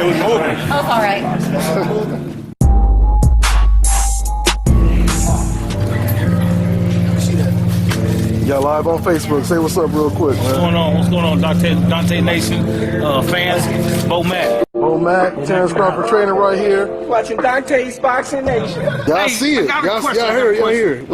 was moving. Oh, it's all right. Y'all live on Facebook. Say what's up real quick, man. What's going on? What's going on, Dante Nation fans? Bo Mac. Bo Mac, Terence Crawford trainer right here. Watching Dante's Boxing Nation. Y'all see it. Y'all hear it. Y'all hear it.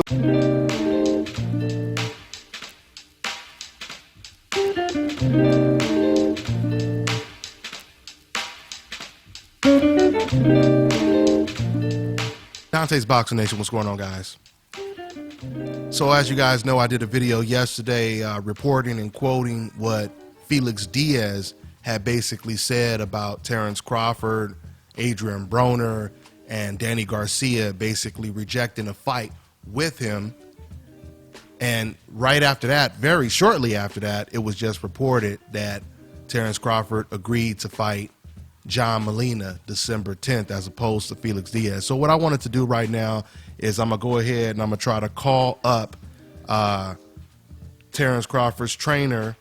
Dante's Boxing Nation, what's going on, guys? So as you guys know, I did a video yesterday reporting and quoting what Felix Diaz had basically said about Terence Crawford, Adrian Broner, and Danny Garcia basically rejecting a fight with him. And right after that, very shortly after that, it was just reported that Terence Crawford agreed to fight John Molina December 10th as opposed to Felix Diaz. So what I wanted to do right now is I'm going to go ahead and I'm going to try to call up Terence Crawford's trainer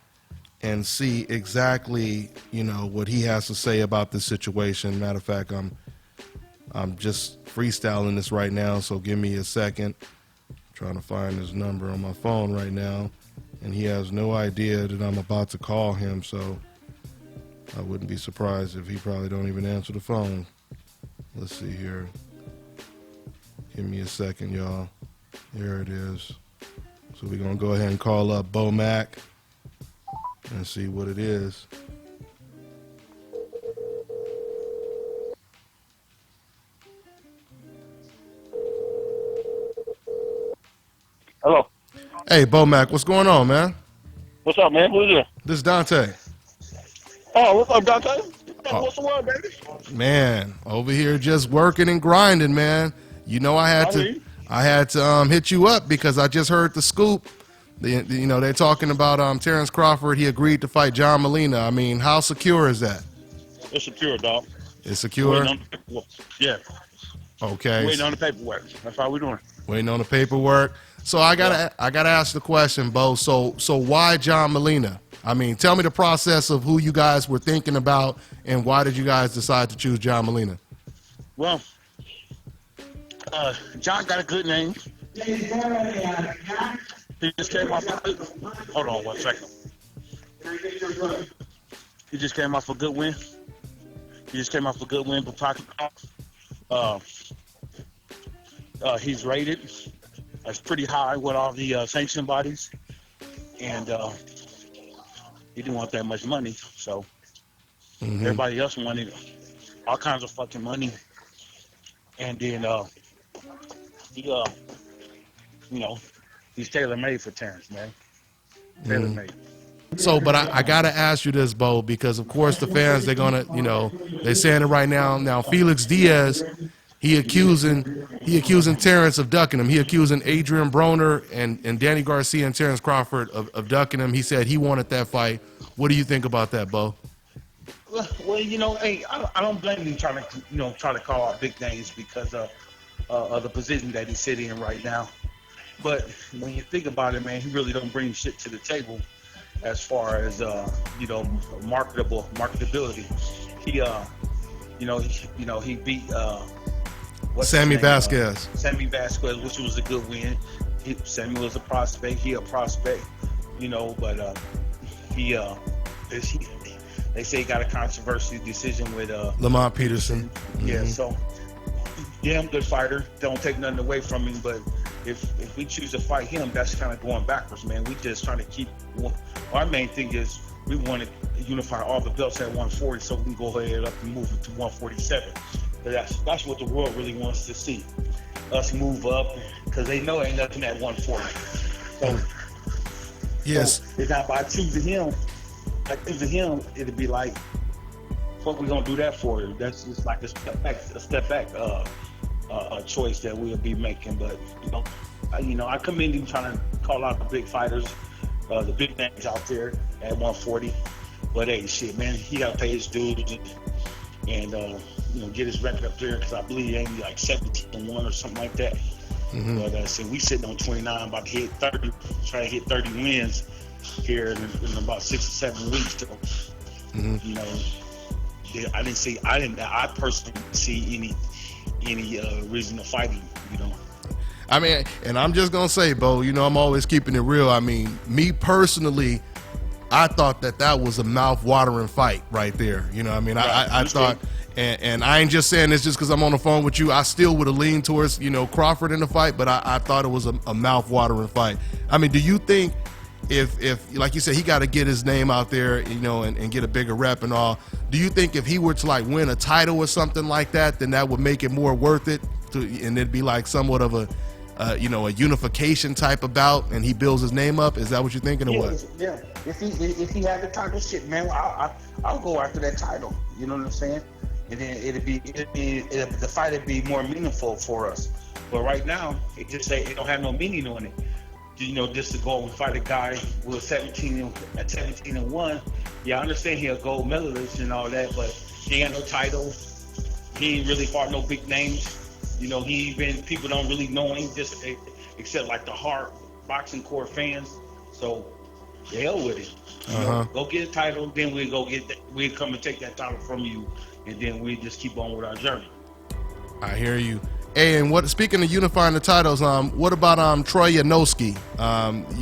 and see exactly, you know, what he has to say about this situation. Matter of fact, I'm just freestyling this right now, so give me a second. I'm trying to find his number on my phone right now, and he has no idea that I'm about to call him, so I wouldn't be surprised if he probably don't even answer the phone. Let's see here. Give me a second, y'all. Here it is. So we're going to go ahead and call up Bo Mac and see what it is. Hello. Hey, Bo Mac, what's going on, man? What's up, man? Who's this? This is Dante. Oh, what's up, Dante? What's the word, baby? Man, over here just working and grinding, man. You know I had to hit you up because I just heard the scoop. You know, they're talking about Terence Crawford. He agreed to fight John Molina. I mean, how secure is that? It's secure, dog. It's secure? Yeah. Okay. Waiting on the paperwork. That's how we're doing. Waiting on the paperwork. So I gotta ask the question, Bo. So why John Molina? I mean, tell me the process of who you guys were thinking about and why did you guys decide to choose John Molina? Well, John got a good name. He just came off. Hold on 1 second. He just came off a good win. With Pacquiao. He's rated as pretty high with all the sanction bodies, and he didn't want that much money, so everybody else wanted all kinds of fucking money, and then you know, he's tailor-made for Terence, man. Tailor-made. So, but I gotta ask you this, Bo, because of course the fans, they're gonna, you know, they're saying it right now. Now Felix Diaz, he accusing Terence of ducking him. He accusing Adrian Broner and Danny Garcia and Terence Crawford of ducking him. He said he wanted that fight. What do you think about that, Bo? Well, you know, hey, I don't blame him trying to call out big names because of the position that he's sitting in right now. But when you think about it, man, he really don't bring shit to the table as far as you know, marketability. He beat Sammy Vasquez. Sammy Vasquez, which was a good win. Sammy was a prospect. He a prospect, you know, but they say he got a controversial decision with Lamont Peterson. Yeah, so damn good fighter. Don't take nothing away from him, but if we choose to fight him, that's kind of going backwards, man. We just trying to keep. Our main thing is we want to unify all the belts at 140, so we can go ahead up and move it to 147. But that's what the world really wants to see. Us move up, because they know ain't nothing at 140. So yes, so it's not by choosing him. By choosing him, it'd be like, what we gonna do that for? That's just like a step back choice that we'll be making. But I commend him trying to call out the big fighters, the big names out there at 140. But hey, shit, man, he gotta pay his dues and get his record up there, because I believe he ain't like 17-1 or something like that. But so we sitting on 29, about to hit 30, try to hit 30 wins here in about 6 or 7 weeks. So, I personally didn't see any reason to fight him. You know. I mean, and I'm just gonna say, Bo, you know, I'm always keeping it real. I mean, me personally, I thought that was a mouth-watering fight right there. You know what I mean? Right. I thought, and I ain't just saying this just because I'm on the phone with you. I still would have leaned towards, you know, Crawford in the fight, but I thought it was a mouth-watering fight. I mean, do you think if like you said, he got to get his name out there, you know, and get a bigger rep and all, do you think if he were to, like, win a title or something like that, then that would make it more worth it, and it'd be like somewhat of a you know, a unification type of bout, and he builds his name up? Is that what you're thinking, or what? Yeah. If he had the title, shit, man, I'll go after that title. You know what I'm saying? And then the fight would be more meaningful for us. But right now, it don't have no meaning on it. You know, just to go and fight a guy with 17-1. Yeah, I understand he a gold medalist and all that, but he ain't no title. He ain't really fought no big names. You know, people don't really know him, just except like the hard boxing core fans. So, the hell with it. You know, go get a title, then we'll come and take that title from you, and then we just keep on with our journey. I hear you. Hey, and speaking of unifying the titles, what about Troy Yanowski?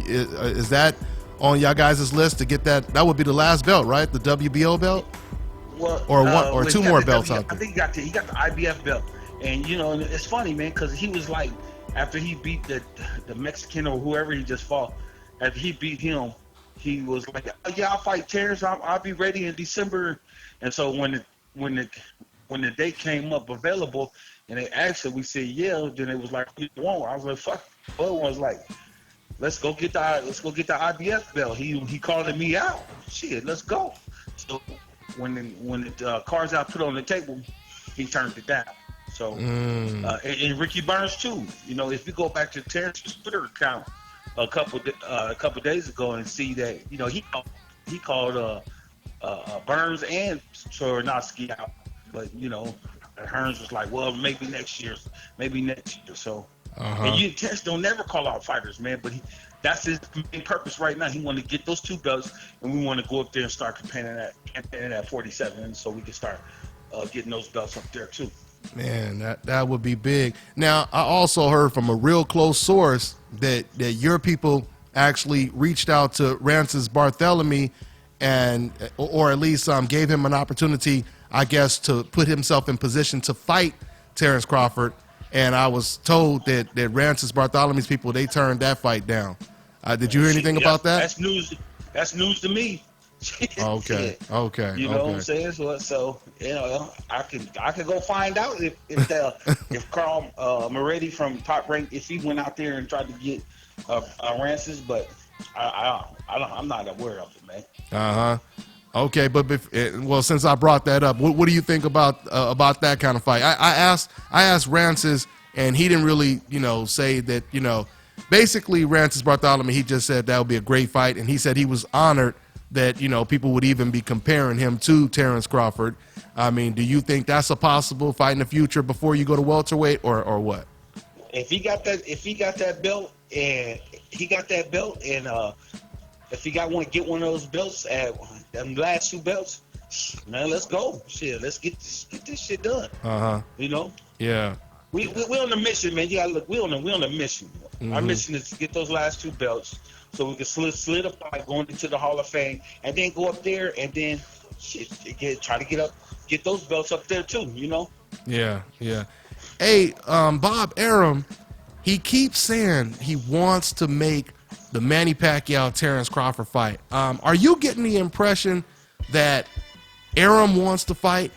Is that on y'all guys' list to get that? That would be the last belt, right? The WBO belt? Well, or two more belts out there. I think he got the IBF belt. And, you know, it's funny, man, because he was like, after he beat the Mexican or whoever he just fought, after he beat him, he was like, oh, yeah, I'll fight Terence. I'll be ready in December. And so when the date came up available and they asked him, we said, yeah. Then it was like, you won't. I was like, fuck. The other one was like, let's go get the IBF belt. He called me out. Shit, let's go. So when the cards I put on the table, he turned it down. So, and Ricky Burns too. You know, if you go back to Terence's Twitter account a couple days ago and see that, you know, he called Burns and Troyanowski out, but you know, Hearns was like, well, maybe next year. So, and Terence don't never call out fighters, man. But that's his main purpose right now. He want to get those two belts, and we want to go up there and start campaigning at 47, so we can start getting those belts up there too. Man, that would be big. Now, I also heard from a real close source that your people actually reached out to Rances Barthélemy, or at least gave him an opportunity, I guess, to put himself in position to fight Terence Crawford. And I was told that Rances Barthélemy's people, they turned that fight down. Did you hear anything about that? That's news to me. Okay. You know what I'm saying? So you know, I could go find out if Carl Moretti from Top Rank, if he went out there and tried to get Rances, but I'm not aware of it, man. Okay, but since I brought that up, what do you think about that kind of fight? I asked Rances, and he didn't really, you know, say that, you know, basically Rances Barthélemy, he just said that would be a great fight, and he said he was honored that, you know, people would even be comparing him to Terence Crawford. I mean, do you think that's a possible fight in the future before you go to welterweight, or what? If he got that belt, and if he get one of those belts at them last two belts, man, let's go. Shit, let's get this shit done. You know? Yeah. We on the mission, man. You gotta look. We on the mission. Our mission is to get those last two belts, so we can solidify going into the Hall of Fame, and then go up there and then try to get those belts up there too. You know? Yeah. Hey, Bob Arum, he keeps saying he wants to make the Manny Pacquiao Terence Crawford fight. Are you getting the impression that Arum wants to fight,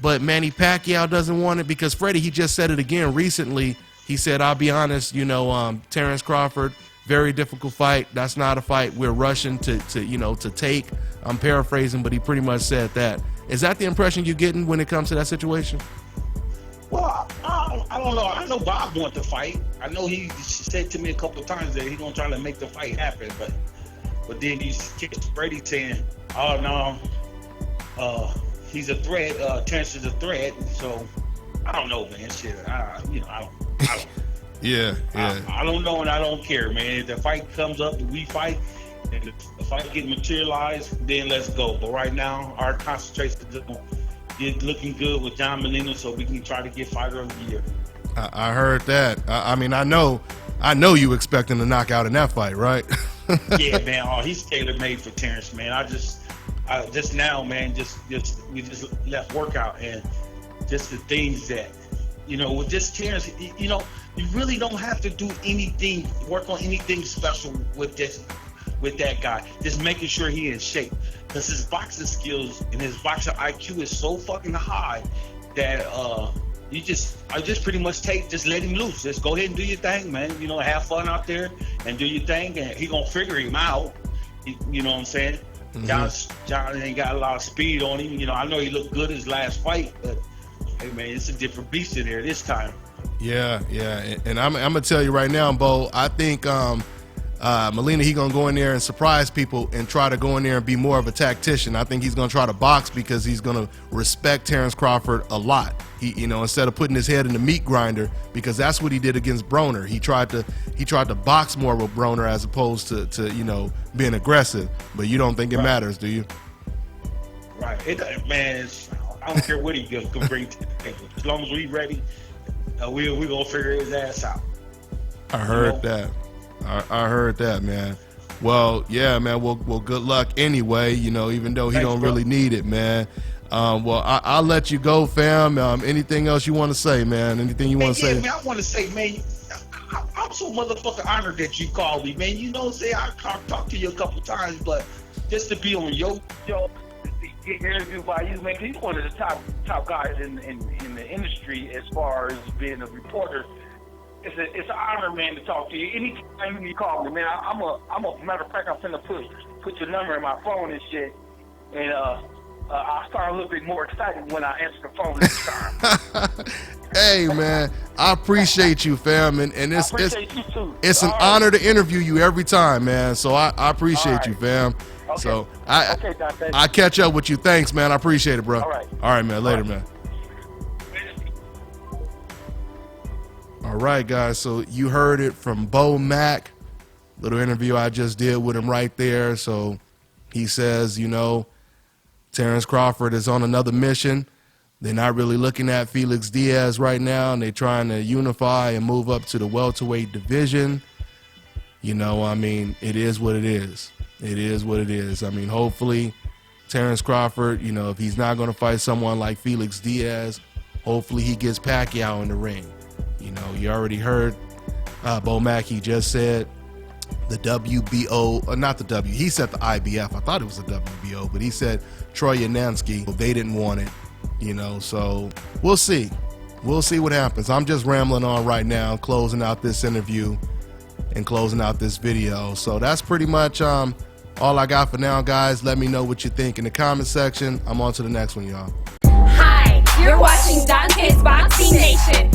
but Manny Pacquiao doesn't want it? Because Freddie, he just said it again recently. He said, I'll be honest, you know, Terence Crawford, very difficult fight. That's not a fight we're rushing to take. I'm paraphrasing, but he pretty much said that. Is that the impression you're getting when it comes to that situation? Well, I don't know. I know Bob wants to fight. I know he said to me a couple of times that he's gonna try to make the fight happen, but then you get Brady saying, "Oh no, he's a threat. Terence is a threat." So I don't know, man. Shit, I don't. Yeah. I don't know, and I don't care, man. If the fight comes up, we fight, and if the fight get materialized, then let's go. But right now, our concentration is It's looking good with John Molina, so we can try to get fighter of the year. I heard that. I mean, I know you expecting to knock out in that fight, right? Yeah, man. Oh, he's tailor made for Terence, man. I just now, man, we just left workout, and just the things that, with this Terence, you really don't have to do anything, work on anything special with that guy. Just making sure he in shape, because his boxing skills and his boxing IQ is so fucking high that I just pretty much just let him loose. Just go ahead and do your thing, man. Have fun out there and do your thing, and he gonna figure him out. You know what I'm saying? Mm-hmm. John ain't got a lot of speed on him. I know he looked good his last fight, but hey, man, it's a different beast in there this time. Yeah, and I'm gonna tell you right now, Bo. I think Molina, he gonna go in there and surprise people and try to go in there and be more of a tactician. I think he's gonna try to box because he's gonna respect Terence Crawford a lot. He, instead of putting his head in the meat grinder, because that's what he did against Broner. He tried to box more with Broner as opposed to being aggressive. But you don't think it matters, do you? Right, man. I don't care what he can bring to the table. As long as we ready, we gonna figure his ass out. I heard that. I heard that, man. Well, yeah, man. Well, good luck anyway. Even though he don't really need it, man. Well, I'll let you go, fam. Anything else you want to say, man? Anything you want to say? Man, I want to say, man, I'm so motherfucking honored that you called me, man. Say I talked to you a couple times, but just to be on your show, get interviewed by you, man. You're one of the top guys in the industry as far as being a reporter. It's an honor, man, to talk to you. Anytime you call me, man, I'm a matter of fact, I'm finna put your number in my phone and shit, and I'll start a little bit more excited when I answer the phone this time. Hey, man, I appreciate you, fam, and it's you too. It's an honor to interview you every time, man. So I appreciate you, fam. Okay. So Dante. I catch up with you. Thanks, man. I appreciate it, bro. All right, man. Later, man. All right, guys. So you heard it from Bo Mack. Little interview I just did with him right there. So he says, Terence Crawford is on another mission. They're not really looking at Felix Diaz right now, and they're trying to unify and move up to the welterweight division. It is what it is. It is what it is. Hopefully Terence Crawford, if he's not going to fight someone like Felix Diaz, hopefully he gets Pacquiao in the ring. You already heard Bo Mack, he just said the WBO, not the W, he said the IBF. I thought it was the WBO, but he said Troy Yanansky, they didn't want it, so we'll see. We'll see what happens. I'm just rambling on right now, closing out this interview and closing out this video. So that's pretty much all I got for now, guys. Let me know what you think in the comment section. I'm on to the next one, y'all. Hi, you're watching Dante's Boxing Nation.